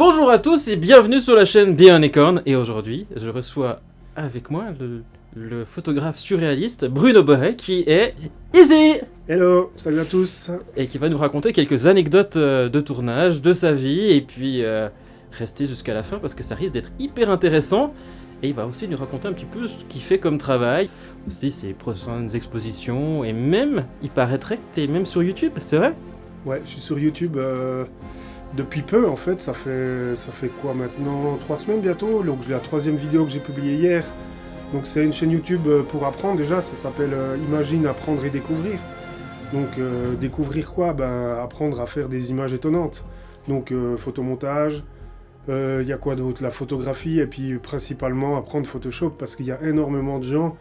Bonjour à tous et bienvenue sur la chaîne The Unicorn. Et aujourd'hui, je reçois avec moi le photographe surréaliste Bruno Boré qui est ici Hello, salut à tous. et qui va nous raconter quelques anecdotes de tournage, de sa vie et puis rester jusqu'à la fin parce que ça risque d'être hyper intéressant. Et il va aussi nous raconter un petit peu ce qu'il fait comme travail, aussi ses prochaines expositions et même, il paraîtrait que tu es même sur YouTube, c'est vrai? Ouais, je suis sur YouTube depuis peu en fait, ça fait quoi maintenant 3 semaines bientôt, donc j'ai la 3e vidéo que j'ai publiée hier. Donc c'est une chaîne YouTube pour apprendre déjà, ça s'appelle Imagine, apprendre et découvrir. Donc découvrir quoi? Apprendre à faire des images étonnantes. Donc photomontage, il y a quoi d'autre? La photographie et puis principalement apprendre Photoshop parce qu'il y a énormément de gens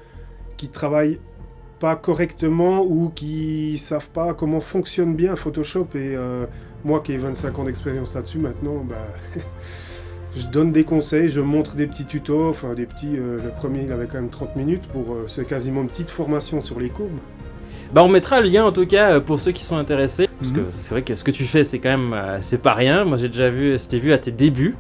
qui travaillent pas correctement ou qui savent pas comment fonctionne bien Photoshop et moi qui ai 25 ans d'expérience là-dessus maintenant, je donne des conseils, je montre des petits tutos, enfin des petits, le premier il avait quand même 30 minutes pour, c'est quasiment une petite formation sur les courbes. Bah on mettra le lien en tout cas pour ceux qui sont intéressés, parce que c'est vrai que ce que tu fais c'est quand même, c'est pas rien, moi j'ai déjà vu, c'était vu à tes débuts.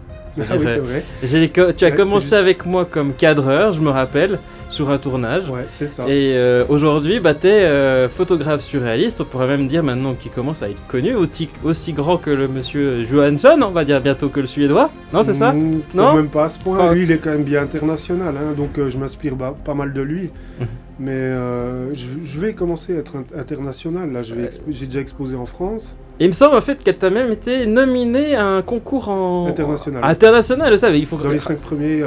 Ah oui c'est vrai. Tu as commencé avec moi comme cadreur, je me rappelle, sur un tournage. Ouais c'est ça. Et aujourd'hui, t'es photographe surréaliste, on pourrait même dire maintenant qu'il commence à être connu, aussi grand que le monsieur Johansson, on va dire bientôt que le suédois. Non, c'est ça? Non, même pas à ce point, lui il est quand même bien international, hein, donc je m'inspire pas mal de lui. Mais je vais commencer à être international, là j'ai déjà exposé en France. Et il me semble en fait que tu as même été nominé à un concours international. International, ça, il faut dans les 5 premiers,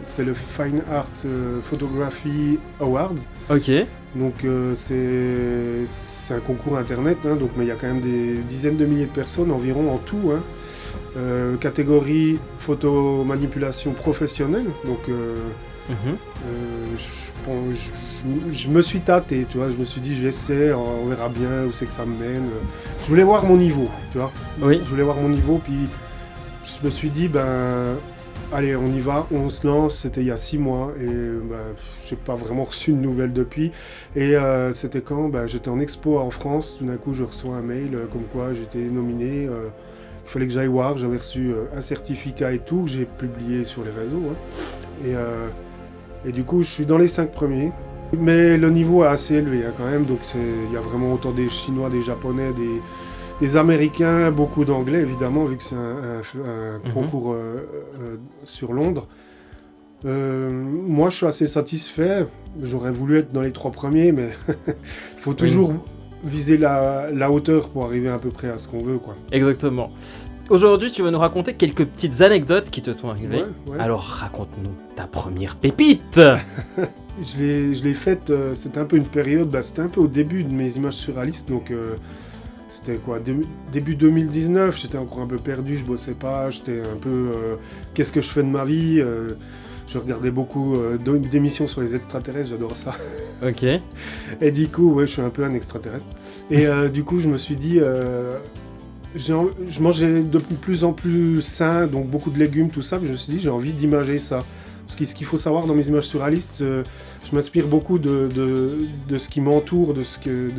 c'est le Fine Art Photography Awards. Ok. Donc c'est un concours internet, hein, donc, mais il y a quand même des dizaines de milliers de personnes environ en tout. Hein. Catégorie photo manipulation professionnelle, donc je me suis tâté, tu vois, je me suis dit je vais essayer, on verra bien où c'est que ça me mène. Je voulais voir mon niveau, tu vois. Oui. Je voulais voir mon niveau, puis je me suis dit allez on y va, on se lance, c'était il y a 6 mois et j'ai pas vraiment reçu de nouvelles depuis. Et c'était quand j'étais en expo en France, tout d'un coup je reçois un mail comme quoi j'étais nominé. Il fallait que j'aille voir, j'avais reçu un certificat et tout, que j'ai publié sur les réseaux. Hein. Et du coup, je suis dans les 5 premiers. Mais le niveau est assez élevé hein, quand même, donc il y a vraiment autant des Chinois, des Japonais, des Américains, beaucoup d'Anglais évidemment, vu que c'est un concours sur Londres. Moi, je suis assez satisfait. J'aurais voulu être dans les 3 premiers, mais il faut toujours viser la hauteur pour arriver à peu près à ce qu'on veut, quoi. Exactement. Aujourd'hui, tu vas nous raconter quelques petites anecdotes qui te sont arrivées. Ouais. Alors, raconte-nous ta première pépite. Je l'ai faite, c'était un peu une période, c'était un peu au début de mes images surréalistes, donc c'était quoi, début 2019, j'étais encore un peu perdu, je bossais pas, j'étais un peu, qu'est-ce que je fais de ma vie je regardais beaucoup d'émissions sur les extraterrestres, j'adore ça. Ok. Et du coup, je suis un peu un extraterrestre. Et du coup, je me suis dit, je mangeais de plus en plus sain, donc beaucoup de légumes, tout ça. Mais je me suis dit, j'ai envie d'imager ça. Parce que ce qu'il faut savoir dans mes images surréalistes, je m'inspire beaucoup de ce qui m'entoure, de ce que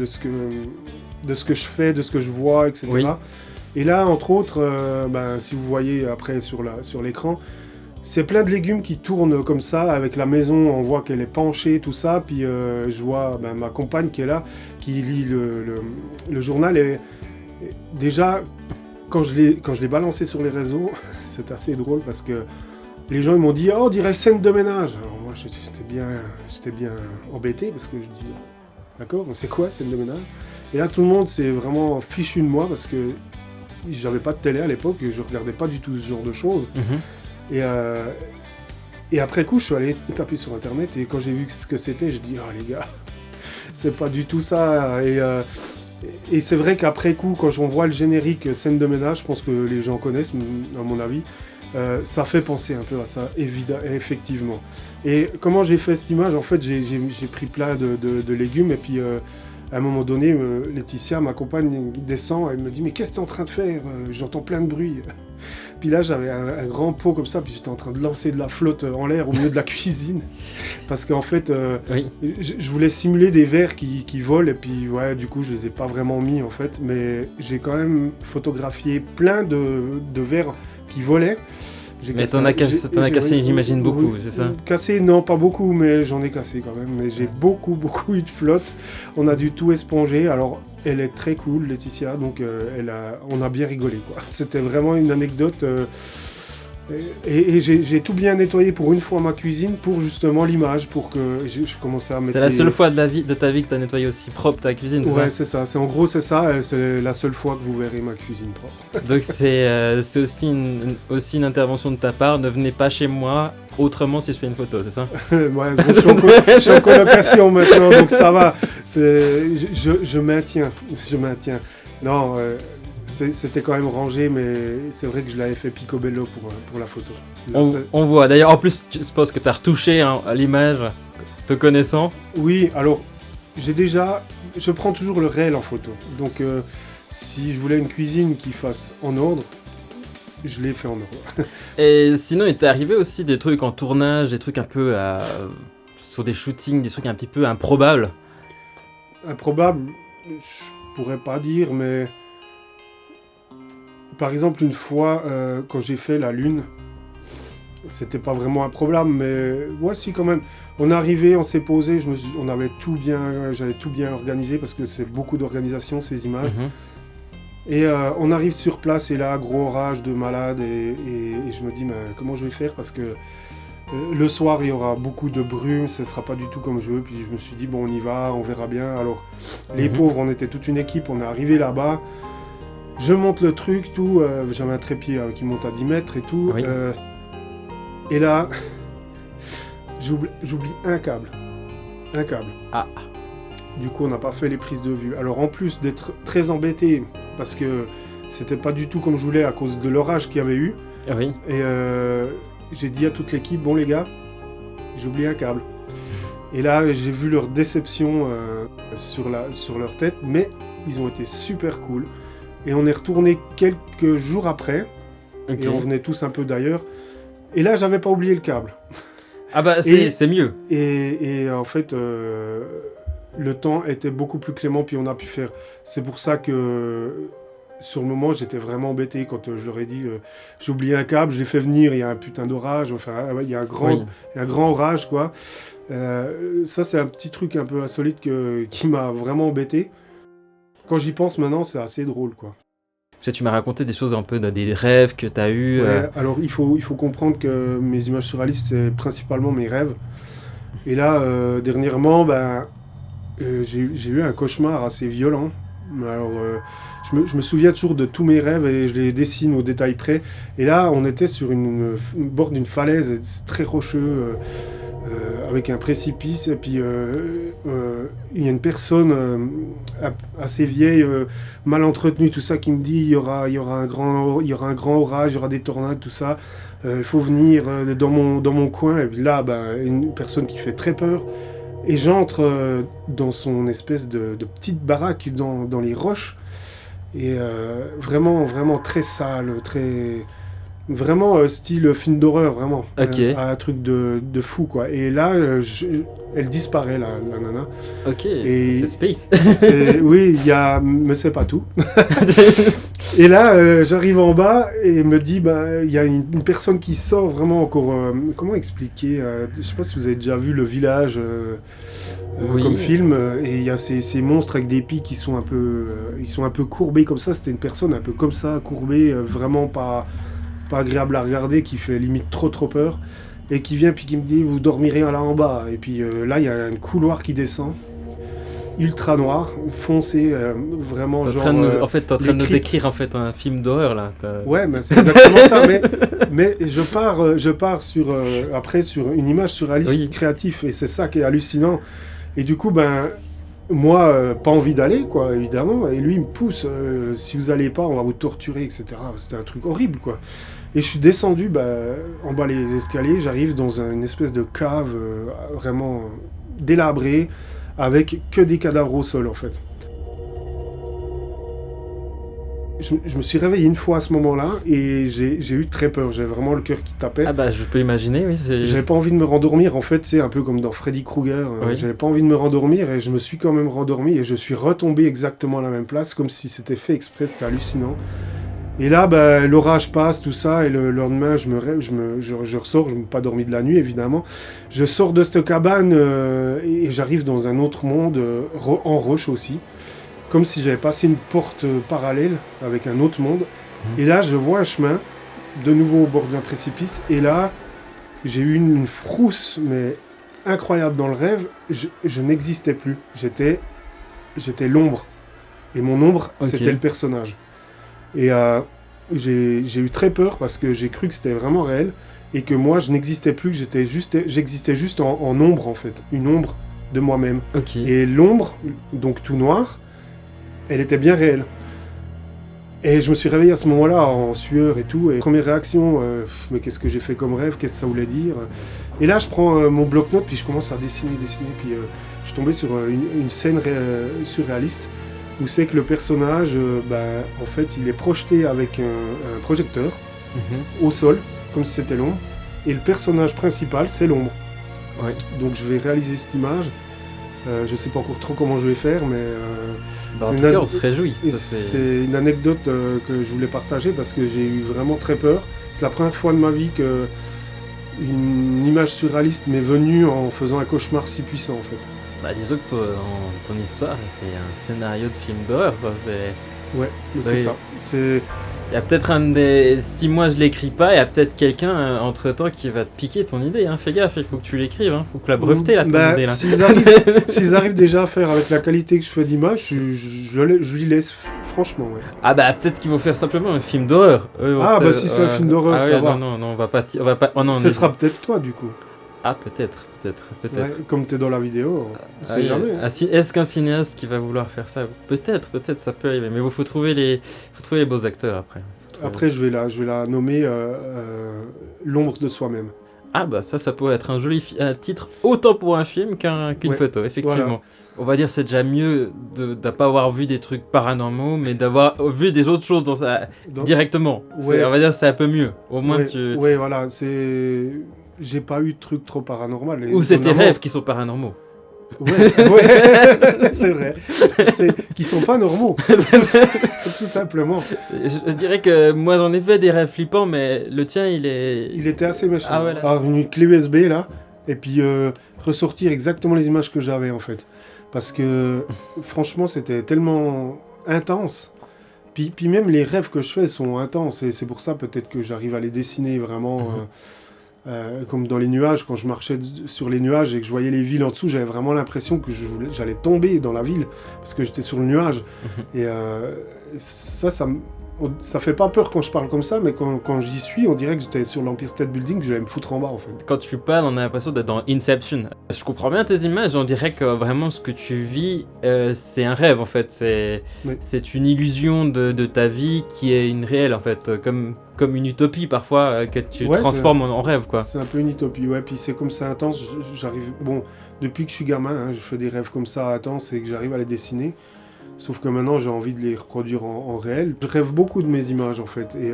je fais, de ce que je vois, etc. Oui. Et là, entre autres, si vous voyez après sur l'écran, c'est plein de légumes qui tournent comme ça, avec la maison, on voit qu'elle est penchée, tout ça, puis je vois ma compagne qui est là, qui lit le journal, et déjà, quand je l'ai balancé sur les réseaux, c'est assez drôle, parce que les gens ils m'ont dit « Oh, on dirait scène de ménage !» Alors moi, j'étais bien embêté, parce que je dis « D'accord, c'est quoi scène de ménage ?» Et là, tout le monde s'est vraiment fichu de moi, parce que j'avais pas de télé à l'époque, et je regardais pas du tout ce genre de choses. Et après coup, je suis allé taper sur internet et quand j'ai vu ce que c'était, je dis « Ah les gars, c'est pas du tout ça !» Et c'est vrai qu'après coup, quand on voit le générique scène de ménage, je pense que les gens connaissent, à mon avis, ça fait penser un peu à ça, effectivement. Et comment j'ai fait cette image? En fait, j'ai pris plein de légumes et puis à un moment donné, Laetitia, ma compagne, descend, elle me dit « Mais qu'est-ce que tu es en train de faire? J'entends plein de bruit. » puis là j'avais un grand pot comme ça, puis j'étais en train de lancer de la flotte en l'air au milieu de la cuisine, parce qu'en fait Oui. je voulais simuler des verres qui volent, et puis ouais, du coup je les ai pas vraiment mis en fait, mais j'ai quand même photographié plein de verres qui volaient. Mais t'en as cassé, j'imagine, beaucoup, c'est ça? Cassé, non, pas beaucoup, mais j'en ai cassé quand même. Mais j'ai beaucoup eu de flotte. On a dû tout esponger. Alors, elle est très cool, Laetitia, donc on a bien rigolé, quoi. C'était vraiment une anecdote. Et j'ai tout bien nettoyé pour une fois ma cuisine, pour justement l'image, pour que je commençais à mettre... C'est la seule fois de ta vie que t'as nettoyé aussi propre ta cuisine, c'est ça? Ouais, c'est ça. En gros, c'est ça. C'est la seule fois que vous verrez ma cuisine propre. Donc c'est aussi une intervention de ta part. Ne venez pas chez moi autrement si je fais une photo, c'est ça? Ouais, bon, je suis en colocation maintenant, donc ça va. Je maintiens. Non, c'était quand même rangé, mais c'est vrai que je l'avais fait picobello pour la photo. Là, On voit. D'ailleurs, en plus, je suppose que tu as retouché à l'image, te connaissant. Oui, alors, je prends toujours le réel en photo. Donc, si je voulais une cuisine qui fasse en ordre, je l'ai fait en ordre. Et sinon, il t'est arrivé aussi des trucs en tournage, des trucs un peu sur des shootings, des trucs un petit peu improbables? Improbable, je pourrais pas dire, mais... Par exemple, une fois, quand j'ai fait la Lune, c'était pas vraiment un problème, mais ouais, si, quand même. On est arrivé, on s'est posé, j'avais tout bien organisé, parce que c'est beaucoup d'organisation, ces images. Et on arrive sur place, et là, gros orage de malade, et je me dis, mais comment je vais faire, parce que le soir, il y aura beaucoup de brume, ce sera pas du tout comme je veux, puis je me suis dit, bon, on y va, on verra bien. Alors, les pauvres, on était toute une équipe, on est arrivé là-bas. Je monte le truc, tout, j'avais un trépied qui monte à 10 mètres et tout. Oui. Et là, j'oublie un câble. Un câble. Ah. Du coup, on n'a pas fait les prises de vue. Alors, en plus d'être très embêté, parce que c'était pas du tout comme je voulais à cause de l'orage qu'il y avait eu. Ah oui. Et j'ai dit à toute l'équipe, bon les gars, j'ai oublié un câble. Et là, j'ai vu leur déception sur leur tête, mais ils ont été super cool. Et on est retourné quelques jours après, et on venait tous un peu d'ailleurs. Et là, j'avais pas oublié le câble. Ah bah, c'est mieux. Et en fait, le temps était beaucoup plus clément, puis on a pu faire... C'est pour ça que, sur le moment, j'étais vraiment embêté quand je leur ai dit j'ai oublié un câble, je l'ai fait venir, il y a un putain d'orage, enfin, il y a un grand orage, quoi. Ça, c'est un petit truc un peu insolite qui m'a vraiment embêté. Quand j'y pense maintenant, c'est assez drôle, quoi. Parce que tu m'as raconté des choses un peu, des rêves que tu as eus. Ouais, alors il faut comprendre que mes images surréalistes, c'est principalement mes rêves. Et là, dernièrement, j'ai eu un cauchemar assez violent. Alors, je me souviens toujours de tous mes rêves et je les dessine au détail près. Et là, on était sur une bord d'une falaise, c'est très rocheux. Avec un précipice, et puis il y a une personne assez vieille, mal entretenue, tout ça, qui me dit il y aura un grand orage, il y aura des tornades, tout ça, il faut venir dans mon coin. Et puis là, une personne qui fait très peur, et j'entre dans son espèce de petite baraque dans les roches, et vraiment très sale, très... Vraiment style film d'horreur, vraiment. Ok. Un truc de fou, quoi. Et là, elle disparaît, la nana. Ok, et c'est space. Oui, mais c'est pas tout. Et là, j'arrive en bas et me dit, il y a une personne qui sort vraiment encore... comment expliquer je sais pas si vous avez déjà vu Le Village Oui. comme film. Et il y a ces monstres avec des pics qui sont un peu courbés comme ça. C'était une personne un peu comme ça, courbée, vraiment pas agréable à regarder, qui fait limite trop peur, et qui vient puis qui me dit vous dormirez là en bas. Et puis là il y a un couloir qui descend, ultra noir, foncé, vraiment En genre... fait, t'es en train de nous décrire en fait un film d'horreur là. Ouais, mais c'est exactement ça. Mais je pars sur après sur une image surréaliste, créatif, et c'est ça qui est hallucinant. Et du coup, moi, pas envie d'aller, quoi, évidemment. Et lui, il me pousse. Si vous allez pas, on va vous torturer, etc. C'était un truc horrible, quoi. Et je suis descendu en bas les escaliers. J'arrive dans une espèce de cave vraiment délabrée, avec que des cadavres au sol, en fait. je me suis réveillé une fois à ce moment-là et j'ai eu très peur. J'avais vraiment le cœur qui tapait. Ah bah je peux imaginer, oui. J'avais pas envie de me rendormir. En fait, c'est un peu comme dans Freddy Krueger. Oui. J'avais pas envie de me rendormir et je me suis quand même rendormi et je suis retombé exactement à la même place, comme si c'était fait exprès. C'était hallucinant. Et là, bah, l'orage passe, tout ça, et le lendemain, je ressors, je n'ai pas dormi de la nuit, évidemment. Je sors de cette cabane et j'arrive dans un autre monde, en roche aussi, comme si j'avais passé une porte parallèle avec un autre monde. Et là, je vois un chemin, de nouveau au bord d'un précipice, et là, j'ai eu une frousse, mais incroyable dans le rêve. Je n'existais plus, j'étais l'ombre, et mon ombre, c'était le personnage. Et j'ai eu très peur parce que j'ai cru que c'était vraiment réel et que moi je n'existais plus, que j'existais juste en ombre en fait, une ombre de moi-même. Ok. Et l'ombre, donc tout noir, elle était bien réelle. Et je me suis réveillé à ce moment-là en sueur et tout, et première réaction, mais qu'est-ce que j'ai fait comme rêve, qu'est-ce que ça voulait dire. Et là je prends mon bloc-notes, puis je commence à dessiner, puis je suis tombé sur une scène surréaliste, où c'est que le personnage, en fait, il est projeté avec un projecteur au sol, comme si c'était l'ombre, et le personnage principal, c'est l'ombre. Oui. Donc je vais réaliser cette image. Je ne sais pas encore trop comment je vais faire, mais en tout cas, on se réjouit. C'est une anecdote que je voulais partager parce que j'ai eu vraiment très peur. C'est la première fois de ma vie que une image surréaliste m'est venue en faisant un cauchemar si puissant, en fait. Bah, disons que ton histoire, c'est un scénario de film d'horreur, ça. Ouais, c'est ça. Il y a peut-être si moi je l'écris pas, il y a peut-être quelqu'un entre-temps qui va te piquer ton idée, hein. Fais gaffe, il faut que tu l'écrives, hein. Faut que la breveter, là, ton idée, là. S'ils arrivent déjà à faire avec la qualité que je fais d'image, je lui laisse, franchement, ouais. Ah bah, peut-être qu'ils vont faire simplement un film d'horreur. Si c'est un film d'horreur, ça va. Non, on va pas... Oh, non, ce sera peut-être toi, du coup. Ah, peut-être. Ouais, comme t'es dans la vidéo, on sait jamais. Hein. Est-ce qu'un cinéaste qui va vouloir faire ça? Peut-être, ça peut arriver. Mais il faut trouver les beaux acteurs après. Après, je vais la nommer L'ombre de soi-même. Ah bah ça pourrait être un joli titre autant pour un film qu'une photo, effectivement. Voilà. On va dire c'est déjà mieux de ne pas avoir vu des trucs paranormaux, mais d'avoir vu des autres choses directement. Ouais. On va dire c'est un peu mieux. Au moins Ouais, voilà, j'ai pas eu de truc trop paranormal. Ou c'est tes rêves qui sont paranormaux. Ouais, c'est vrai. Qui sont pas normaux, tout simplement. Je dirais que moi j'en ai fait des rêves flippants, mais le tien il était assez méchant. Ah ouais, alors une clé USB là, et puis ressortir exactement les images que j'avais en fait. Parce que franchement c'était tellement intense. Puis même les rêves que je fais sont intenses, et c'est pour ça peut-être que j'arrive à les dessiner vraiment... comme dans les nuages, quand je marchais sur les nuages et que je voyais les villes en dessous, j'avais vraiment l'impression que j'allais tomber dans la ville parce que j'étais sur le nuage. Et ça fait pas peur quand je parle comme ça, mais quand j'y suis, on dirait que j'étais sur l'Empire State Building, que j'allais me foutre en bas en fait. Quand tu parles, on a l'impression d'être dans Inception. Je comprends bien tes images, on dirait que vraiment ce que tu vis, c'est un rêve en fait. C'est une illusion de ta vie qui est une réelle en fait, comme une utopie parfois que tu transformes en rêve quoi. C'est un peu une utopie, ouais. Puis c'est comme ça intense, j'arrive... Bon, depuis que je suis gamin, je fais des rêves comme ça intenses et que j'arrive à les dessiner. Sauf que maintenant, j'ai envie de les reproduire en réel. Je rêve beaucoup de mes images, en fait. Et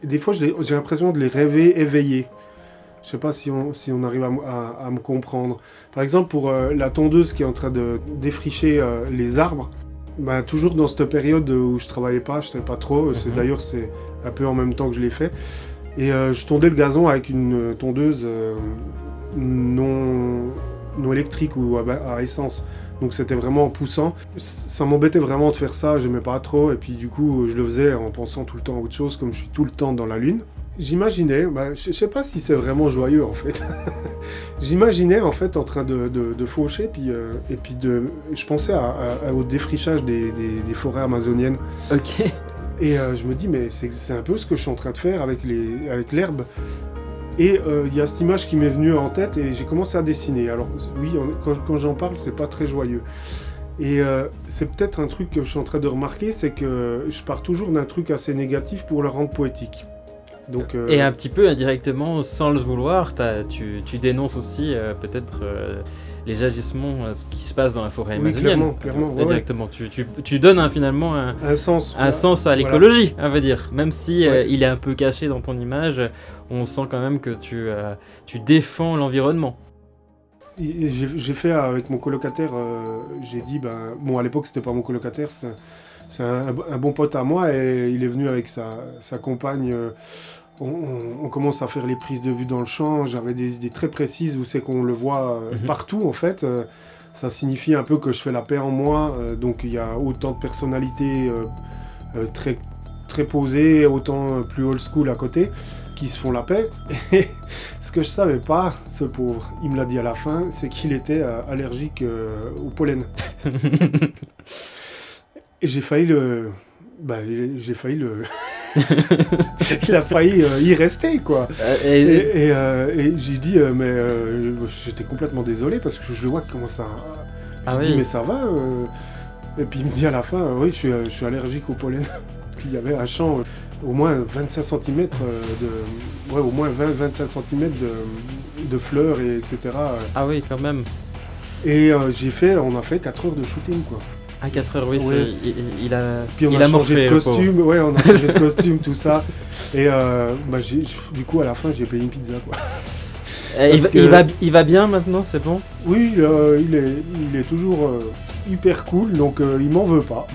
des fois, j'ai l'impression de les rêver éveillés. Je sais pas si on arrive à me comprendre. Par exemple, pour la tondeuse qui est en train de défricher les arbres, toujours dans cette période où je travaillais pas, je savais pas trop. D'ailleurs, c'est un peu en même temps que je l'ai fait. Et je tondais le gazon avec une tondeuse non électrique ou à essence. Donc c'était vraiment poussant. Ça m'embêtait vraiment de faire ça, j'aimais pas trop. Et puis du coup, je le faisais en pensant tout le temps à autre chose, comme je suis tout le temps dans la lune. J'imaginais, je sais pas si c'est vraiment joyeux en fait. J'imaginais en fait en train de faucher, et puis je pensais au défrichage des forêts amazoniennes. Ok. Et je me dis, mais c'est un peu ce que je suis en train de faire avec l'herbe. Et il y a cette image qui m'est venue en tête et j'ai commencé à dessiner. Alors oui, quand j'en parle, c'est pas très joyeux. Et c'est peut-être un truc que je suis en train de remarquer, c'est que je pars toujours d'un truc assez négatif pour le rendre poétique. Donc, et un petit peu indirectement, sans le vouloir, tu dénonces aussi peut-être les agissements, ce qui se passe dans la forêt Oui, amazonienne. clairement, ouais, Directement. Tu donnes finalement un sens. un sens à Voilà. l'écologie, on va dire. Même si Ouais. il est un peu caché dans ton image, on sent quand même que tu défends l'environnement. Et j'ai fait avec mon colocataire, j'ai dit, bon à l'époque c'était pas mon colocataire, c'est un bon pote à moi et il est venu avec sa compagne. On commence à faire les prises de vue dans le champ, j'avais des idées très précises où c'est qu'on le voit partout en fait. Ça signifie un peu que je fais la paix en moi, donc il y a autant de personnalités très, très posées, autant plus old school à côté, qui se font la paix. Et ce que je savais pas, ce pauvre, il me l'a dit à la fin, c'est qu'il était allergique au pollen. Et j'ai failli le... il a failli y rester, quoi. Et j'ai dit, j'étais complètement désolé parce que je le vois comment ça... J'ai dit, mais ça va Et puis il me dit à la fin, oui, je suis allergique au pollen. Puis il y avait un champ, au moins 25 cm au moins 20-25 cm de fleurs, et etc. Ah oui, quand même. Et on a fait 4 heures de shooting, quoi. À 4 heures, oui, Ouais. il a Puis on il a a changé morflé, de le pauvre. costume, ouais, on a changé de costume, tout ça. Et du coup, à la fin, j'ai payé une pizza, quoi. Parce que- Il va bien maintenant, c'est bon? Oui, il est toujours hyper cool, donc il m'en veut pas.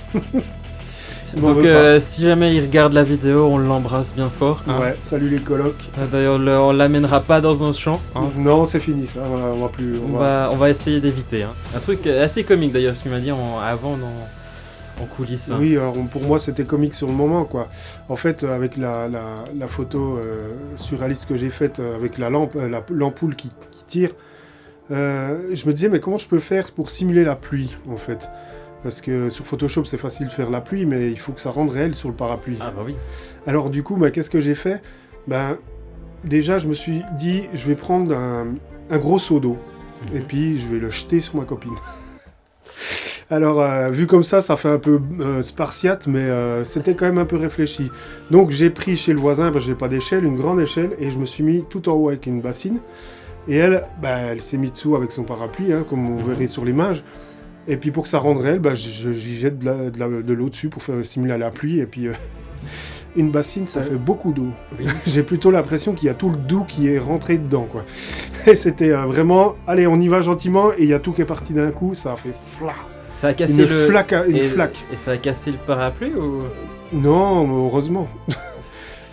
Il m'en Donc veut pas. si jamais il regarde la vidéo, on l'embrasse bien fort. Hein. Ouais, salut les colocs. D'ailleurs, on l'amènera pas dans un champ. Hein. Non, c'est fini ça, on va plus... On va essayer d'éviter. Hein. Un truc assez comique d'ailleurs, ce qu'il m'a dit avant en coulisses. Hein. Oui, alors pour moi c'était comique sur le moment, quoi. En fait, avec la photo surréaliste que j'ai faite avec la lampe, l'ampoule qui tire, je me disais mais comment je peux faire pour simuler la pluie, en fait. Parce que sur Photoshop c'est facile de faire la pluie, mais il faut que ça rende réel sur le parapluie. Ah bah oui. Alors du coup, qu'est-ce que j'ai fait? Déjà je me suis dit je vais prendre un gros seau d'eau et puis je vais le jeter sur ma copine. Alors, vu comme ça fait un peu spartiate, mais c'était quand même un peu réfléchi. Donc, j'ai pris chez le voisin, j'ai pas d'échelle, une grande échelle, et je me suis mis tout en haut avec une bassine. Et elle s'est mise dessous avec son parapluie, hein, comme on verrait sur l'image. Et puis, pour que ça rende réel, j'y jette de l'eau dessus pour faire simuler la pluie. Et puis, une bassine, ça fait beaucoup d'eau. Oui. J'ai plutôt l'impression qu'il y a tout le doux qui est rentré dedans, quoi. Et c'était vraiment, allez, on y va gentiment, et il y a tout qui est parti d'un coup, ça a fait fla. Ça a cassé Une flaque. Et ça a cassé le parapluie ou... Non, mais heureusement.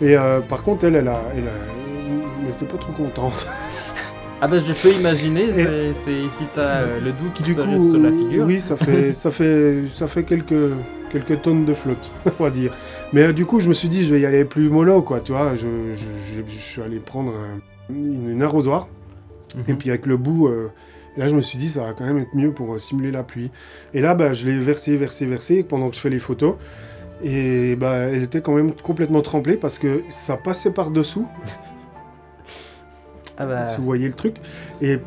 Et par contre, elle n'était pas trop contente. Ah bah je peux imaginer, c'est si t'as le doux qui te jette sur la figure. Oui, ça fait quelques tonnes de flotte, on va dire. Mais du coup, je me suis dit, je vais y aller plus mollo, quoi, tu vois. Je suis allé prendre une arrosoir, et puis avec le bout... Et là, je me suis dit, ça va quand même être mieux pour simuler la pluie. Et là, je l'ai versé pendant que je fais les photos. Et elle était quand même complètement trempée parce que ça passait par-dessous. Ah bah... Si vous voyez le truc. Et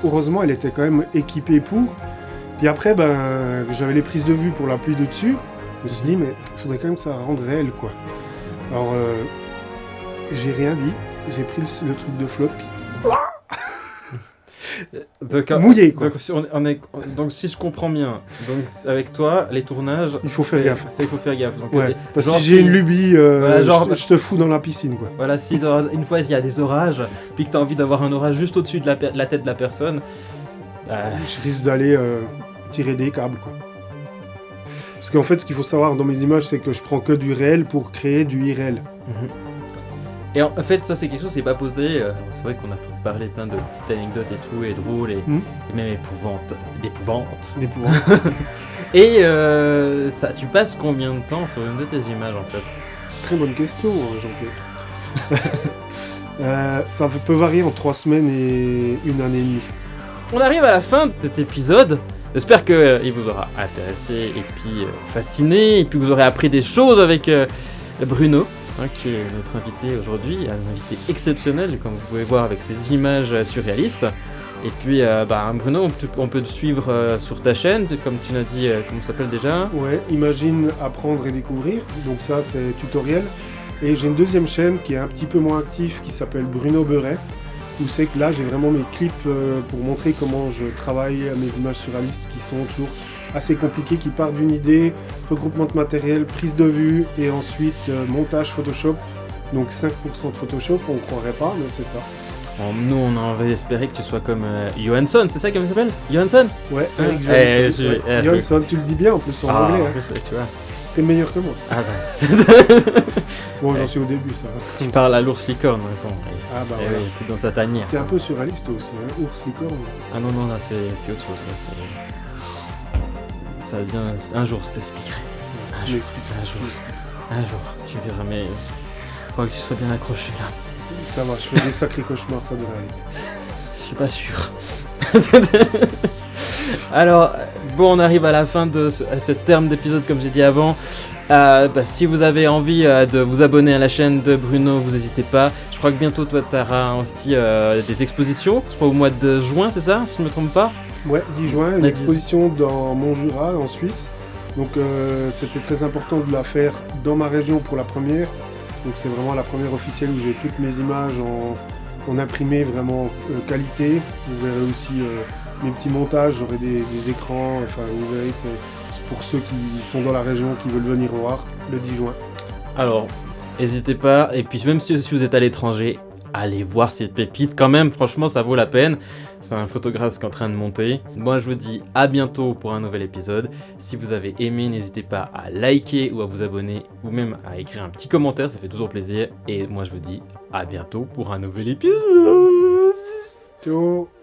heureusement, elle était quand même équipée pour. Puis après, j'avais les prises de vue pour la pluie de dessus. Je me suis dit, mais il faudrait quand même que ça rende réel, quoi. Alors, j'ai rien dit. J'ai pris le truc de flotte, puis... Donc, mouillé, quoi. Donc si je comprends bien, donc avec toi, les tournages... Il faut faire gaffe. Il faut faire gaffe. Donc, Ouais, parce que genre si j'ai une lubie, voilà, je te fous dans la piscine, quoi. Voilà, une fois il y a des orages, puis que tu as envie d'avoir un orage juste au-dessus de la tête de la personne, Je risque d'aller tirer des câbles, quoi. Parce qu'en fait, ce qu'il faut savoir dans mes images, c'est que je prends que du réel pour créer du irréel. Et en fait, ça c'est quelque chose qui n'est pas posé. C'est vrai qu'on a parlé plein de petites anecdotes et tout, et drôles, et même d'épouvantes. Et ça, tu passes combien de temps sur une de tes images en fait? Très bonne question, Jean-Pierre. Ça peut varier entre 3 semaines et 1 année et demie. On arrive à la fin de cet épisode. J'espère qu'il vous aura intéressé et puis fasciné, et puis vous aurez appris des choses avec Bruno. Qui est notre invité aujourd'hui, un invité exceptionnel, comme vous pouvez voir avec ses images surréalistes. Et puis, Bruno, on peut te suivre sur ta chaîne, comme tu m'as dit, comment ça s'appelle déjà? Ouais, imagine, apprendre et découvrir. Donc ça, c'est tutoriel. Et j'ai une deuxième chaîne qui est un petit peu moins active, qui s'appelle Bruno Beuret. où c'est que là j'ai vraiment mes clips pour montrer comment je travaille mes images surréalistes qui sont toujours assez compliquées, qui partent d'une idée, regroupement de matériel, prise de vue et ensuite montage Photoshop. Donc 5% de Photoshop, on croirait pas, mais c'est ça. Bon, nous, on a envie d'espérer que tu sois comme Johansson, c'est ça comment il s'appelle? Johansson? Ouais, Eric Eh, Johansson. Ouais. Johansson, tu le dis bien en plus en anglais. en Hein. plus, tu vois. T'es meilleur que moi. Ah bah. Bon, j'en suis au début, ça. Tu parles à l'ours licorne maintenant. Ah bah Eh voilà. oui, t'es dans sa tanière. T'es un peu surréaliste toi aussi, hein. Ours, licorne. Ah non, non, là, c'est autre chose. Là, ça vient. Un jour, je t'expliquerai. Tu m'expliques. Un jour, tu verras, mais. Faut que je sois bien accroché là. Ça va, je fais des sacrés cauchemars, ça devrait aller. Je suis pas sûr. Alors, bon, on arrive à la fin de ce terme d'épisode, comme j'ai dit avant. Si vous avez envie de vous abonner à la chaîne de Bruno, vous n'hésitez pas. Je crois que bientôt, toi, tu auras aussi des expositions. Je crois au mois de juin, c'est ça, si je ne me trompe pas? Ouais, 10 juin, une Ouais, exposition dans Montjura, en Suisse. Donc c'était très important de la faire dans ma région pour la première. Donc c'est vraiment la première officielle où j'ai toutes mes images en imprimé vraiment qualité. Vous verrez aussi mes petits montages, j'aurai des écrans, enfin vous verrez, c'est pour ceux qui sont dans la région, qui veulent venir voir le 10 juin. Alors, n'hésitez pas. Et puis, même si vous êtes à l'étranger, allez voir ces pépites quand même. Franchement, ça vaut la peine. C'est un photographe qui est en train de monter. Moi, je vous dis à bientôt pour un nouvel épisode. Si vous avez aimé, n'hésitez pas à liker ou à vous abonner ou même à écrire un petit commentaire. Ça fait toujours plaisir. Et moi, je vous dis à bientôt pour un nouvel épisode. Ciao.